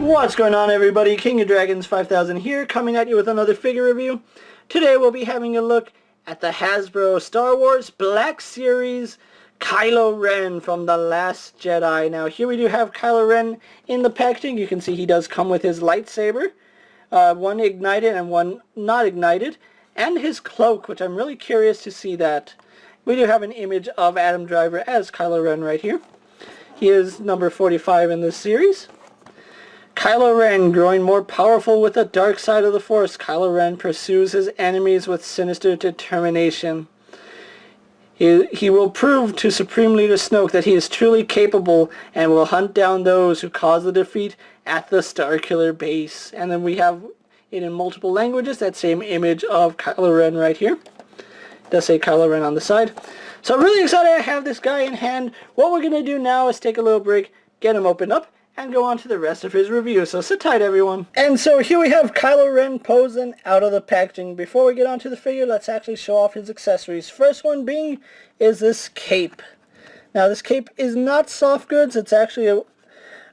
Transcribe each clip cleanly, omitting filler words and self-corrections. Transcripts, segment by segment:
What's going on, everybody? King of Dragons 5000 here, coming at you with another figure review. Today we'll be having a look at the Hasbro Star Wars Black Series Kylo Ren from The Last Jedi. Now here we do have Kylo Ren in the packaging. You can see he does come with his lightsaber, one ignited and one not ignited, and his cloak, which I'm really curious to see that. We do have an image of Adam Driver as Kylo Ren right here. He is number 45 in this series. Kylo Ren, growing more powerful with the dark side of the Force, Kylo Ren pursues his enemies with sinister determination. He will prove to Supreme Leader Snoke that he is truly capable and will hunt down those who cause the defeat at the Starkiller base. And then we have it in multiple languages, that same image of Kylo Ren right here. It does say Kylo Ren on the side. So I'm really excited to have this guy in hand. What we're going to do now is take a little break, get him opened up, and go on to the rest of his review. So sit tight, everyone. And so here we have Kylo Ren posing out of the packaging. Before we get on to the figure, let's actually show off his accessories. First one being is this cape. Now this cape is not soft goods. It's actually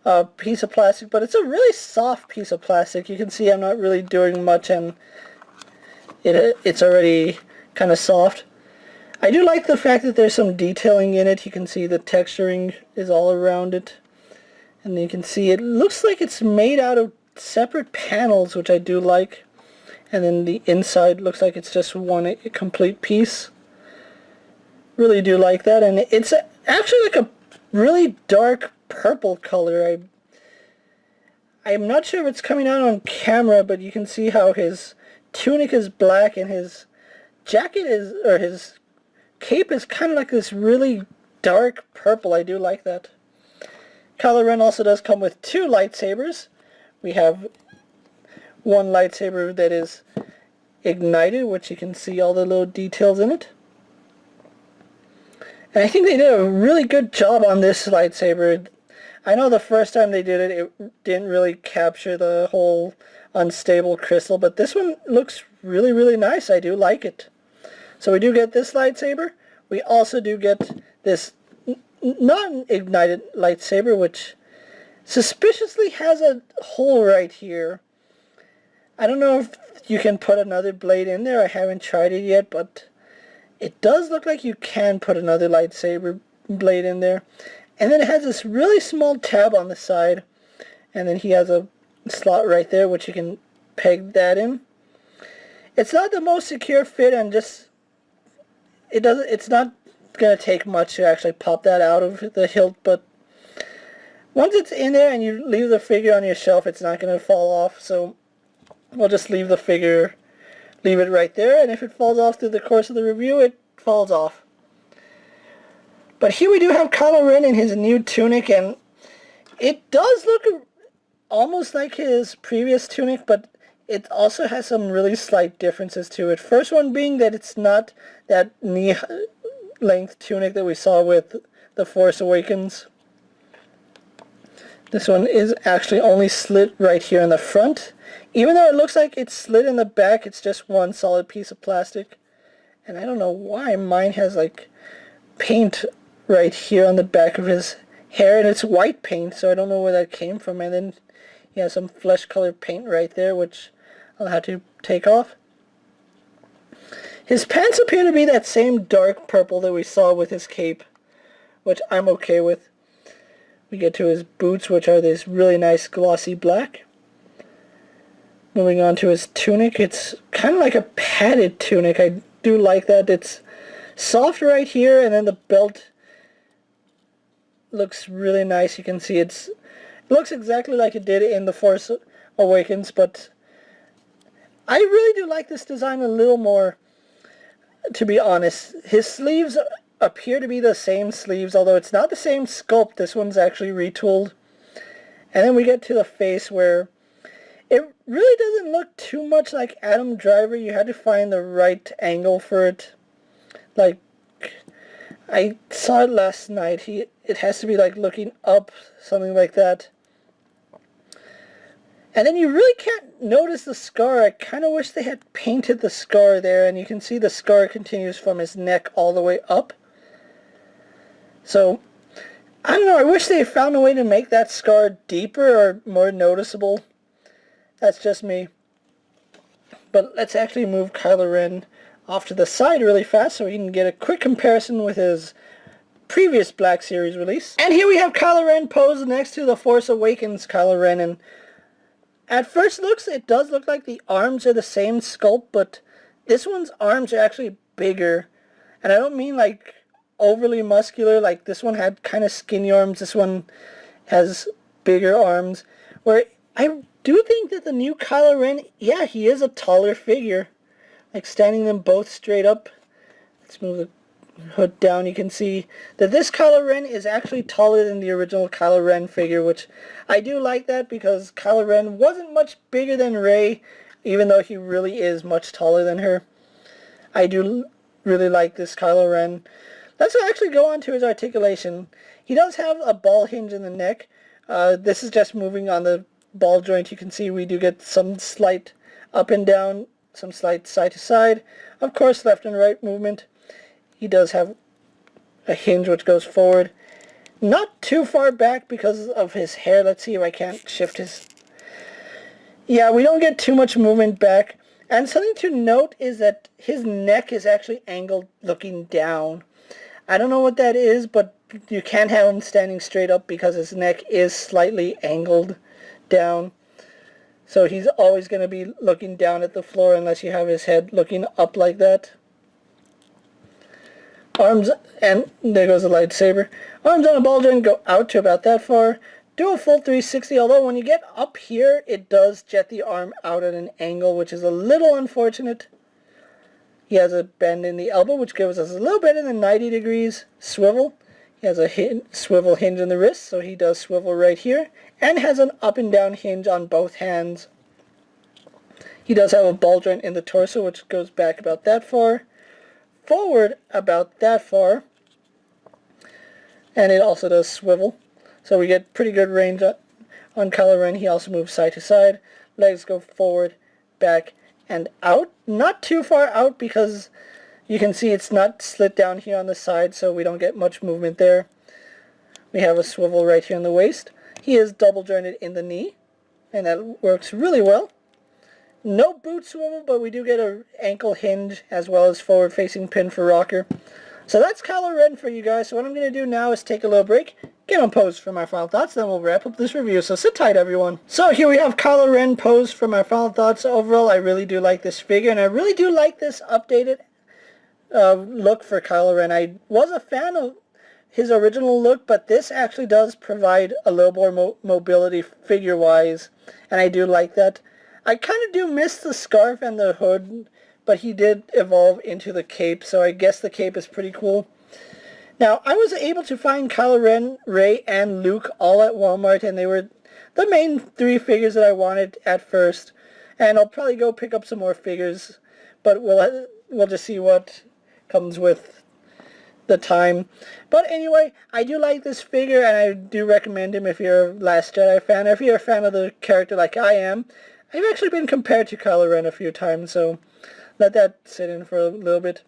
a piece of plastic, but it's a really soft piece of plastic. You can see I'm not really doing much, and it's already kind of soft. I do like the fact that there's some detailing in it. You can see the texturing is all around it. And you can see it looks like it's made out of separate panels, which I do like. And then the inside looks like it's just one complete piece. Really do like that. And it's actually like a really dark purple color. I'm not sure if it's coming out on camera, but you can see how his tunic is black and his jacket is, or his cape is kind of like this really dark purple. I do like that. Kylo Ren also does come with two lightsabers. We have one lightsaber that is ignited, which you can see all the little details in it. And I think they did a really good job on this lightsaber. I know the first time they did it, it didn't really capture the whole unstable crystal, but this one looks really, really nice. I do like it. So we do get this lightsaber. We also do get this non-ignited lightsaber, which suspiciously has a hole right here. I don't know if you can put another blade in there. I haven't tried it yet, but it does look like you can put another lightsaber blade in there. And then it has this really small tab on the side, and then he has a slot right there which you can peg that in. It's not the most secure fit, and just it's not going to take much to actually pop that out of the hilt, but once it's in there and you leave the figure on your shelf, it's not going to fall off. So we'll just leave the figure, leave it right there, and if it falls off through the course of the review, it falls off. But here we do have Kylo Ren in his new tunic, and it does look almost like his previous tunic, but it also has some really slight differences to it. First one being that it's not that knee length tunic that we saw with The Force Awakens. This one is actually only slit right here in the front. Even though it looks like it's slit in the back, it's just one solid piece of plastic. And I don't know why mine has like paint right here on the back of his hair, and it's white paint, so I don't know where that came from. And then he has some flesh colored paint right there, which I'll have to take off. His pants appear to be that same dark purple that we saw with his cape, which I'm okay with. We get to his boots, which are this really nice glossy black. Moving on to his tunic, it's kind of like a padded tunic. I do like that. It's soft right here, and then the belt looks really nice. You can see it looks exactly like it did in The Force Awakens, but I really do like this design a little more. To be honest, his sleeves appear to be the same sleeves, although it's not the same sculpt. This one's actually retooled. And then we get to the face, where it really doesn't look too much like Adam Driver. You had to find the right angle for it. Like, I saw it last night. It has to be like looking up, something like that. And then you really can't notice the scar. I kind of wish they had painted the scar there, and you can see the scar continues from his neck all the way up. So I don't know, I wish they found a way to make that scar deeper or more noticeable. That's just me. But let's actually move Kylo Ren off to the side really fast so we can get a quick comparison with his previous Black Series release. And here we have Kylo Ren posed next to the Force Awakens Kylo Ren, and at first looks it does look like the arms are the same sculpt, but this one's arms are actually bigger. And I don't mean like overly muscular, like this one had kind of skinny arms, this one has bigger arms, where I do think that the new Kylo Ren, yeah, he is a taller figure. Like standing them both straight up. Let's move the hood down. You can see that this Kylo Ren is actually taller than the original Kylo Ren figure, which I do like that because Kylo Ren wasn't much bigger than Rey, even though he really is much taller than her. I do really like this Kylo Ren. Let's actually go on to his articulation. He does have a ball hinge in the neck. This is just moving on the ball joint. You can see we do get some slight up and down, some slight side to side. Of course, left and right movement. He does have a hinge which goes forward. Not too far back because of his hair. Let's see if I can't shift his... Yeah, we don't get too much movement back. And something to note is that his neck is actually angled looking down. I don't know what that is, but you can't have him standing straight up because his neck is slightly angled down. So he's always going to be looking down at the floor unless you have his head looking up like that. Arms, and there goes the lightsaber. Arms on a ball joint go out to about that far. Do a full 360, although when you get up here, it does jet the arm out at an angle, which is a little unfortunate. He has a bend in the elbow, which gives us a little better than 90 degrees swivel. He has a swivel hinge in the wrist, so he does swivel right here, and has an up and down hinge on both hands. He does have a ball joint in the torso, which goes back about that far, forward about that far, and it also does swivel. So we get pretty good range on Kylo Ren. He also moves side to side. Legs go forward, back, and out. Not too far out because you can see it's not slit down here on the side, so we don't get much movement there. We have a swivel right here in the waist. He is double jointed in the knee, and that works really well. No boot swivel, but we do get an ankle hinge as well as forward facing pin for rocker. So that's Kylo Ren for you guys. So what I'm going to do now is take a little break, get on pose for my final thoughts, then we'll wrap up this review. So sit tight, everyone. So here we have Kylo Ren posed for my final thoughts. Overall, I really do like this figure, and I really do like this updated look for Kylo Ren. I was a fan of his original look, but this actually does provide a little more mobility figure-wise, and I do like that. I kind of do miss the scarf and the hood, but he did evolve into the cape, so I guess the cape is pretty cool. Now, I was able to find Kylo Ren, Rey, and Luke all at Walmart, and they were the main three figures that I wanted at first. And I'll probably go pick up some more figures, but we'll just see what comes with the time. But anyway, I do like this figure, and I do recommend him if you're a Last Jedi fan, or if you're a fan of the character like I am. I've actually been compared to Kylo Ren a few times, so let that sit in for a little bit.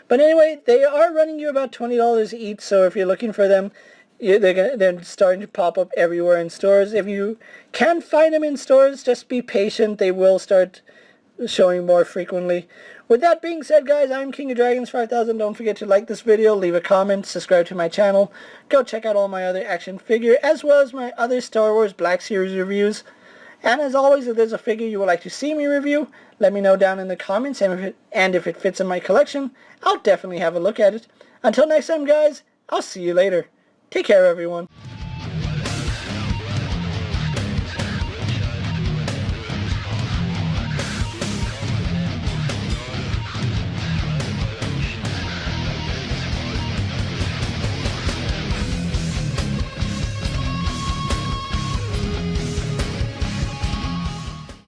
But anyway, they are running you about $20 each, so if you're looking for them, they're starting to pop up everywhere in stores. If you can't find them in stores, just be patient. They will start showing more frequently. With that being said, guys, I'm KingofDragons 5000. Don't forget to like this video, leave a comment, subscribe to my channel. Go check out all my other action figure, as well as my other Star Wars Black Series reviews. And as always, if there's a figure you would like to see me review, let me know down in the comments, and if it fits in my collection, I'll definitely have a look at it. Until next time, guys, I'll see you later. Take care, everyone.